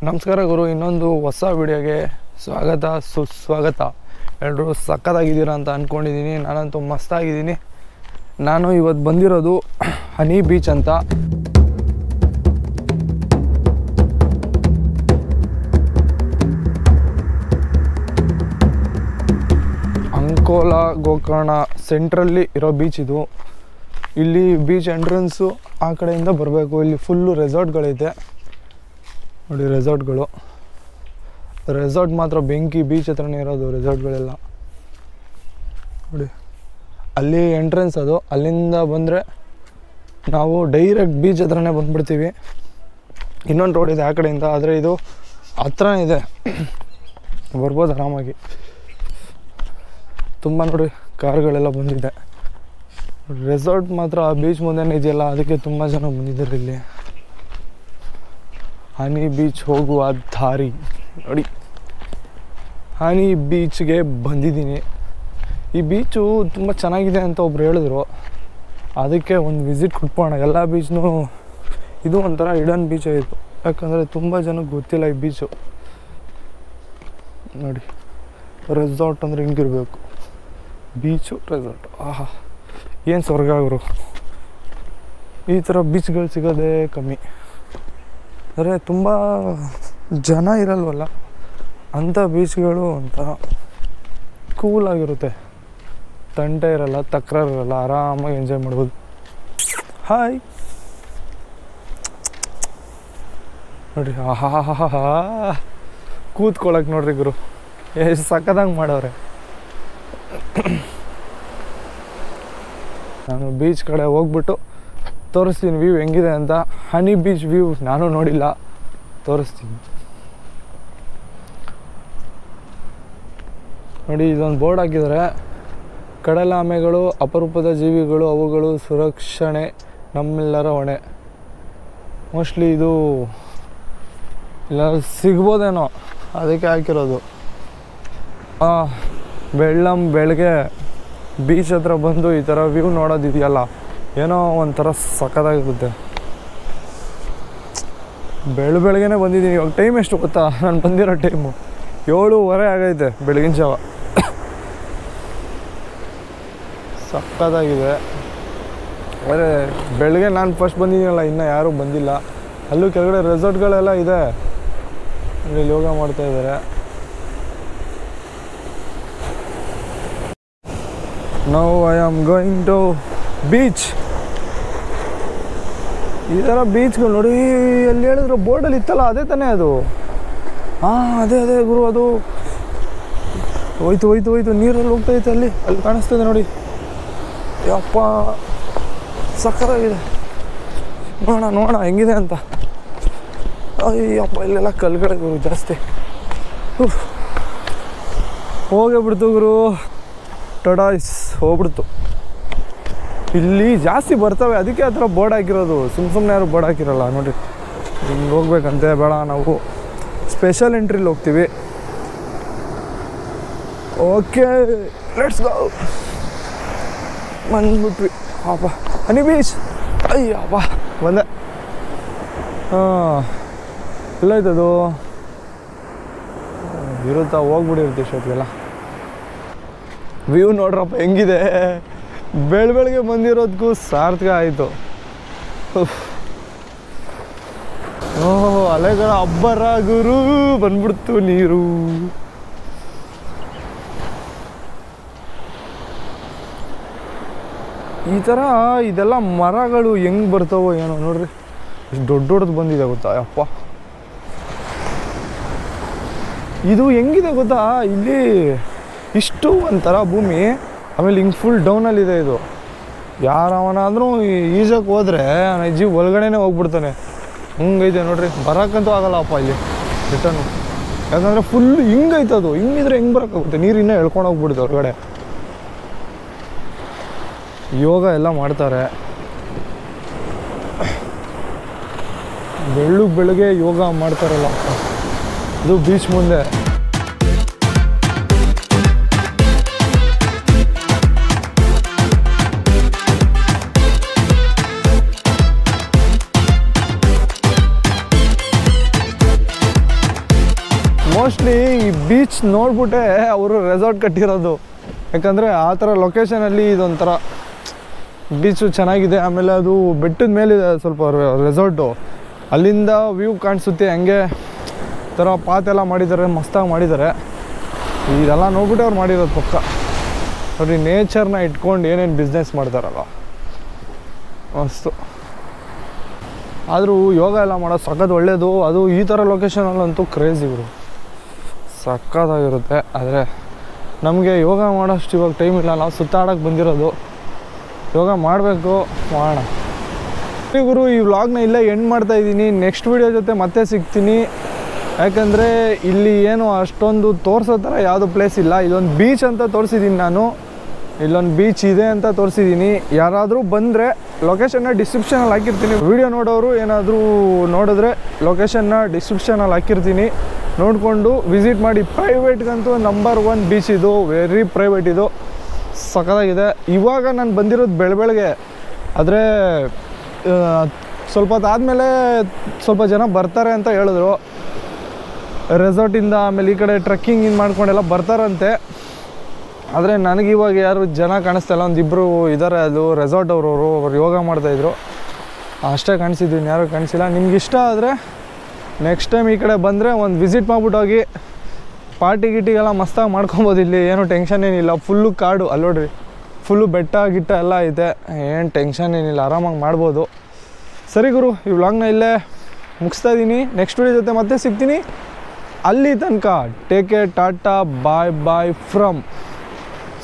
ನಮಸ್ಕಾರ ಗುರು, ಇನ್ನೊಂದು ಹೊಸ ವಿಡಿಯೋಗೆ ಸ್ವಾಗತ ಸುಸ್ವಾಗತ. ಎಲ್ಲರೂ ಸಕ್ಕತ್ತಾಗಿದ್ದೀರಾ ಅಂತ ಅಂದ್ಕೊಂಡಿದ್ದೀನಿ. ನಾನಂತೂ ಮಸ್ತಾಗಿದ್ದೀನಿ. ನಾನು ಇವತ್ತು ಬಂದಿರೋದು ಹನಿ ಬೀಚ್ ಅಂತ. ಅಂಕೋಲಾ ಗೋಕರ್ಣ ಸೆಂಟ್ರಲ್ಲಿ ಇರೋ ಬೀಚ್ ಇದು. ಇಲ್ಲಿ ಬೀಚ್ ಎಂಟ್ರೆನ್ಸು ಆ ಕಡೆಯಿಂದ ಬರಬೇಕು. ಇಲ್ಲಿ ಫುಲ್ಲು ರೆಸಾರ್ಟ್ಗಳೈತೆ ನೋಡಿ. ರೆಸಾರ್ಟ್ ಮಾತ್ರ ಬೆಂಕಿ. ಬೀಚ್ ಹತ್ರನೇ ಇರೋದು ರೆಸಾರ್ಟ್ಗಳೆಲ್ಲ ನೋಡಿ. ಅಲ್ಲಿ ಎಂಟ್ರೆನ್ಸ್ ಅದು. ಅಲ್ಲಿಂದ ಬಂದರೆ ನಾವು ಡೈರೆಕ್ಟ್ ಬೀಚ್ ಹತ್ರನೇ ಬಂದುಬಿಡ್ತೀವಿ. ಇನ್ನೊಂದು ರೋಡ್ ಇದೆ ಆ ಕಡೆಯಿಂದ, ಆದರೆ ಇದು ಹತ್ರನೇ ಇದೆ, ಬರ್ಬೋದು ಆರಾಮಾಗಿ. ತುಂಬ ನೋಡಿ ಕಾರ್ಗಳೆಲ್ಲ ಬಂದಿದೆ. ರೆಸಾರ್ಟ್ ಮಾತ್ರ ಬೀಚ್ ಮುಂದೆನೇ ಇದೆಯಲ್ಲ, ಅದಕ್ಕೆ ತುಂಬ ಜನ ಬಂದಿದ್ದಾರೆ ಇಲ್ಲಿ. ಹನಿ ಬೀಚ್ ಹೋಗುವ ದಾರಿ ನೋಡಿ. ಹನಿ ಬೀಚ್ಗೆ ಬಂದಿದ್ದೀನಿ. ಈ ಬೀಚು ತುಂಬ ಚೆನ್ನಾಗಿದೆ ಅಂತ ಒಬ್ರು ಹೇಳಿದ್ರು, ಅದಕ್ಕೆ ಒಂದು ವಿಸಿಟ್ ಕೊಟ್ಬೋಣ. ಎಲ್ಲ ಬೀಚ್ನೂ ಇದು ಒಂಥರ ಹಿಡನ್ ಬೀಚ್ ಆಯಿತು, ಯಾಕಂದರೆ ತುಂಬ ಜನಕ್ಕೆ ಗೊತ್ತಿಲ್ಲ ಈ ಬೀಚು ನೋಡಿ. ರೆಸಾರ್ಟ್ ಅಂದರೆ ಹಿಂಗಿರಬೇಕು, ಬೀಚು ರೆಸಾರ್ಟ್. ಆಹಾ, ಏನು ಸ್ವರ್ಗ ಅವರು. ಈ ಥರ ಬೀಚ್ಗಳು ಸಿಗೋದೇ ಕಮ್ಮಿ. ಅಂದರೆ ತುಂಬ ಜನ ಇರಲ್ವಲ್ಲ ಅಂಥ ಬೀಚ್ಗಳು ಒಂಥರ ಕೂಲಾಗಿರುತ್ತೆ. ತಂಟೆ ಇರಲ್ಲ, ತಕರಾರು ಇರಲ್ಲ, ಆರಾಮಾಗಿ ಎಂಜಾಯ್ ಮಾಡ್ಬೋದು. ಹಾಯ್ ನೋಡಿರಿ, ಆಹಾ ಕೂತ್ಕೊಳ್ಳೋಕೆ ನೋಡ್ರಿ ಗುರು, ಎಷ್ಟು ಸಕ್ಕದಂಗೆ ಮಾಡವ್ರೆ. ನಾನು ಬೀಚ್ ಕಡೆ ಹೋಗ್ಬಿಟ್ಟು ತೋರಿಸ್ತೀನಿ ವ್ಯೂ ಹೆಂಗಿದೆ ಅಂತ. ಹನಿ ಬೀಚ್ ವ್ಯೂ ನಾನು ನೋಡಿಲ್ಲ, ತೋರಿಸ್ತೀನಿ ನೋಡಿ. ಇದೊಂದು ಬೋರ್ಡ್ ಹಾಕಿದ್ದಾರೆ, ಕಡಲಾಮೆಗಳು ಅಪರೂಪದ ಜೀವಿಗಳು, ಅವುಗಳು ಸುರಕ್ಷಣೆ ನಮ್ಮೆಲ್ಲರ ಹೊಣೆ. ಮೋಸ್ಟ್ಲಿ ಇದು ಇಲ್ಲ ಸಿಗ್ಬೋದೇನೋ, ಅದಕ್ಕೆ ಹಾಕಿರೋದು. ಬೆಳಗ್ಗೆ ಬೀಚ್ ಹತ್ರ ಬಂದು ಈ ಥರ ವ್ಯೂ ನೋಡೋದಿದೆಯಲ್ಲ, ಏನೋ ಒಂಥರ ಸಕ್ಕತ್ತಾಗಿರುತ್ತೆ. ಬೆಳಗ್ಗೆನೇ ಬಂದಿದ್ದೀನಿ. ಇವಾಗ ಟೈಮ್ ಎಷ್ಟು ಗೊತ್ತಾ? ನಾನು ಬಂದಿರೋ ಟೈಮು 7:30 ಆಗೈತೆ ಬೆಳಗಿನ ಜಾವ. ಸಕ್ಕತ್ತಾಗಿದೆ. ಆದರೆ ಬೆಳಗ್ಗೆ ನಾನು ಫಸ್ಟ್ ಬಂದಿದ್ದೀನಲ್ಲ, ಇನ್ನೂ ಯಾರೂ ಬಂದಿಲ್ಲ. ಅಲ್ಲೂ ಕೆಳಗಡೆ ರೆಸಾರ್ಟ್ಗಳೆಲ್ಲ ಇದೆ, ಇಲ್ಲಿ ಯೋಗ ಮಾಡ್ತಾಯಿದ್ದಾರೆ. Now I am going to beach. ಈ ಥರ ಬೀಚ್ಗಳು ನೋಡಿ. ಎಲ್ಲಿ ಹೇಳಿದ್ರು ಬೋರ್ಡಲ್ಲಿ ಇತ್ತಲ್ಲ, ಅದೇ ತಾನೇ ಅದು. ಅದೇ ಗುರು, ಅದು ಹೋಯ್ತು ನೀರಲ್ಲಿ ಹೋಗ್ತೈತೆ. ಅಲ್ಲಿ ಕಾಣಿಸ್ತದೆ ನೋಡಿ. ಯಪ್ಪ ಸಕ್ಕತ್ತಾಗಿದೆ. ನೋಡೋಣ ಹೆಂಗಿದೆ ಅಂತ. ಅಯ್ಯಪ್ಪ, ಇಲ್ಲೆಲ್ಲ ಕಲ್ಗಡೆ ಗುರು ಜಾಸ್ತಿ. ಹೋಗೇ ಬಿಡ್ತು ಗುರು, ಟಡಾಯ್ಸ್ ಹೋಗ್ಬಿಡ್ತು. ಇಲ್ಲಿ ಜಾಸ್ತಿ ಬರ್ತವೆ, ಅದಕ್ಕೆ ಆ ಥರ ಬೋರ್ಡ್ ಹಾಕಿರೋದು. ಸುಮ್ಮನೆ ಯಾರು ಬೋರ್ಡ್ ಹಾಕಿರಲ್ಲ ನೋಡಿ. ಹಿಂಗೆ ಹೋಗ್ಬೇಕಂತೆ, ಬೇಡ ನಾವು ಸ್ಪೆಷಲ್ ಎಂಟ್ರಿಲಿ ಹೋಗ್ತೀವಿ. Okay, let's go. ಬಂದ್ಬಿಟ್ವಿ. ಅಪ್ಪ ಹನಿ ಬೀಚ್. ಅಯ್ಯಪ್ಪ ಬಂದೆ. ಎಲ್ಲೈತದು ಇರುತ್ತಾ, ಹೋಗ್ಬಿಟ್ಟಿರುತ್ತೆ ಇಷ್ಟೊತ್ತಿಗೆಲ್ಲ. ವ್ಯೂ ನೋಡ್ರಪ್ಪ ಹೆಂಗಿದೆ. ಬೆಳಗ್ಗೆ ಬಂದಿರೋದಕ್ಕೂ ಸಾರ್ಥಕ ಆಯಿತು. ಅಲೆಗಳ ಅಬ್ಬರ ಗುರು, ಬಂದ್ಬಿಡ್ತು ನೀರು. ಈ ಥರ ಇದೆಲ್ಲ ಮರಗಳು ಹೆಂಗೆ ಬರ್ತಾವೋ ಏನೋ ನೋಡ್ರಿ, ಎಷ್ಟು ದೊಡ್ಡದು ಬಂದಿದೆ ಗೊತ್ತಾ. ಯಪ್ಪ, ಇದು ಹೆಂಗಿದೆ ಗೊತ್ತಾ, ಇಲ್ಲಿ ಇಷ್ಟು ಒಂಥರ ಭೂಮಿ, ಆಮೇಲೆ ಹಿಂಗೆ ಫುಲ್ ಡೌನಲ್ಲಿದೆ ಇದು. ಯಾರವನಾದರೂ ಈಜಕ್ಕೆ ಹೋದರೆ ಜೀವ ಒಳಗಡೆನೇ ಹೋಗ್ಬಿಡ್ತಾನೆ. ಹಿಂಗೈತೆ ನೋಡ್ರಿ, ಬರೋಕ್ಕಂತೂ ಆಗಲ್ಲಪ್ಪ ಇಲ್ಲಿ ರಿಟರ್ನು. ಯಾಕಂದರೆ ಫುಲ್ ಹಿಂಗೈತೆ ಅದು. ಹಿಂಗಿದ್ರೆ ಹೆಂಗೆ ಬರೋಕ್ಕಾಗುತ್ತೆ? ನೀರು ಇನ್ನೂ ಎಳ್ಕೊಂಡು ಹೋಗ್ಬಿಡುತ್ತೆ ಹೊರಗಡೆ. ಯೋಗ ಎಲ್ಲ ಮಾಡ್ತಾರೆ ಬೆಳಗ್ಗೆ ಯೋಗ ಮಾಡ್ತಾರಲ್ಲ, ಇದು ಬೀಚ್ ಮುಂದೆ. ಮೋಸ್ಟ್ಲಿ ಈ ಬೀಚ್ ನೋಡ್ಬಿಟ್ಟೆ ಅವರು ರೆಸಾರ್ಟ್ ಕಟ್ಟಿರೋದು. ಯಾಕಂದರೆ ಆ ಥರ ಲೊಕೇಶನಲ್ಲಿ ಇದೊಂಥರ ಬೀಚು ಚೆನ್ನಾಗಿದೆ. ಆಮೇಲೆ ಅದು ಬೆಟ್ಟದ ಮೇಲಿದೆ ಸ್ವಲ್ಪ ರೆಸಾರ್ಟು, ಅಲ್ಲಿಂದ ವ್ಯೂ ಕಾಣಿಸುತ್ತೆ. ಹಂಗೆ ಥರ ಪಾತೆಲ್ಲ ಮಾಡಿದ್ದಾರೆ, ಮಸ್ತಾಗಿ ಮಾಡಿದ್ದಾರೆ. ಇದೆಲ್ಲ ನೋಡ್ಬಿಟ್ಟು ಅವ್ರು ಮಾಡಿರೋದು ಪಕ್ಕ. ಅವ್ರಿ ನೇಚರ್ನ ಇಟ್ಕೊಂಡು ಏನೇನು ಬಿಸ್ನೆಸ್ ಮಾಡ್ತಾರಲ್ಲ ಮಸ್ತು. ಆದರೂ ಯೋಗ ಎಲ್ಲ ಮಾಡೋದು ಸಖತ್ ಒಳ್ಳೆಯದು. ಅದು ಈ ಥರ ಲೊಕೇಶನಲ್ಲಂತೂ ಕ್ರೇಜ್ ಇವರು ಸಖತ್ತಾಗಿರುತ್ತೆ. ಆದರೆ ನಮಗೆ ಯೋಗ ಮಾಡೋಷ್ಟು ಇವಾಗ ಟೈಮ್ ಇಲ್ಲ, ನಾವು ಸುತ್ತಾಡೋಕ್ಕೆ ಬಂದಿರೋದು. ಯೋಗ ಮಾಡಬೇಕು, ಮಾಡೋಣ. ಗುರು ಈ ವ್ಲಾಗ್ನ ಇಲ್ಲೇ ಎಂಡ್ ಮಾಡ್ತಾಯಿದ್ದೀನಿ. ನೆಕ್ಸ್ಟ್ ವೀಡಿಯೋ ಜೊತೆ ಮತ್ತೆ ಸಿಗ್ತೀನಿ. ಯಾಕಂದರೆ ಇಲ್ಲಿ ಏನು ಅಷ್ಟೊಂದು ತೋರಿಸೋ ಥರ ಯಾವುದೋ ಪ್ಲೇಸ್ ಇಲ್ಲ. ಇಲ್ಲೊಂದು ಬೀಚ್ ಅಂತ ತೋರಿಸಿದ್ದೀನಿ ನಾನು, ಇಲ್ಲೊಂದು ಬೀಚ್ ಇದೆ ಅಂತ ತೋರಿಸಿದ್ದೀನಿ. ಯಾರಾದರೂ ಬಂದರೆ ಲೊಕೇಶನ್ನ ಡಿಸ್ಕ್ರಿಪ್ಷನಲ್ಲಿ ಹಾಕಿರ್ತೀನಿ. ವೀಡಿಯೋ ನೋಡೋರು ಏನಾದರೂ ನೋಡಿದ್ರೆ ಲೊಕೇಶನ್ನ ಡಿಸ್ಕ್ರಿಪ್ಷನಲ್ಲಿ ಹಾಕಿರ್ತೀನಿ, ನೋಡಿಕೊಂಡು ವಿಸಿಟ್ ಮಾಡಿ. ಪ್ರೈವೇಟ್ಗಂತೂ ನಂಬರ್ 1 ಬೀಚ್ ಇದು, ವೆರಿ ಪ್ರೈವೇಟ್ ಇದು, ಸಖತ್ತಾಗಿದೆ. ಇವಾಗ ನಾನು ಬಂದಿರೋದು ಬೆಳಗ್ಗೆ, ಆದರೆ ಸ್ವಲ್ಪ ಹೊತ್ತಾದಮೇಲೆ ಸ್ವಲ್ಪ ಜನ ಬರ್ತಾರೆ ಅಂತ ಹೇಳಿದ್ರು ರೆಸಾರ್ಟಿಂದ. ಆಮೇಲೆ ಈ ಕಡೆ ಟ್ರೆಕ್ಕಿಂಗ್ ಮಾಡ್ಕೊಂಡೆಲ್ಲ ಬರ್ತಾರಂತೆ. ಆದರೆ ನನಗಿವಾಗ ಯಾರು ಜನ ಕಾಣಿಸ್ತಾಯಿಲ್ಲ. ಒಂದಿಬ್ಬರು ಇದ್ದಾರೆ, ಅದು ರೆಸಾರ್ಟ್ ಅವ್ರು ಯೋಗ ಮಾಡ್ತಾಯಿದ್ರು ಅಷ್ಟೇ ಕಾಣಿಸಿದ್ರು, ಯಾರೂ ಕಾಣಿಸಿಲ್ಲ. ನಿಮ್ಗೆ ಇಷ್ಟ ಆದರೆ ನೆಕ್ಸ್ಟ್ ಟೈಮ್ ಈ ಕಡೆ ಬಂದರೆ ಒಂದು ವಿಸಿಟ್ ಮಾಡ್ಬಿಟ್ಟು ಹೋಗಿ. ಪಾರ್ಟಿ ಗಿಟಿಗೆಲ್ಲ ಮಸ್ತಾಗಿ ಮಾಡ್ಕೊಬೋದು. ಇಲ್ಲಿ ಏನೂ ಟೆನ್ಷನ್ ಏನಿಲ್ಲ, ಫುಲ್ಲು ಕಾಡು. ಅಲ್ಲಿ ನೋಡ್ರಿ, ಫುಲ್ಲು ಬೆಟ್ಟ ಗಿಟ್ಟ ಎಲ್ಲ ಐತೆ, ಏನು ಟೆನ್ಷನ್ ಏನಿಲ್ಲ, ಆರಾಮಾಗಿ ಮಾಡ್ಬೋದು. ಸರಿ ಗುರು, ಈ ವ್ಲಾಗ್ನ ಇಲ್ಲೇ ಮುಗಿಸ್ತಾ ಇದ್ದೀನಿ. ನೆಕ್ಸ್ಟ್ ವೀಡಿಯೋ ಜೊತೆ ಮತ್ತೆ ಸಿಗ್ತೀನಿ. ಅಲ್ಲಿ ತನಕ take care, tata, bye bye from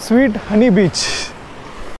sweet honey beach.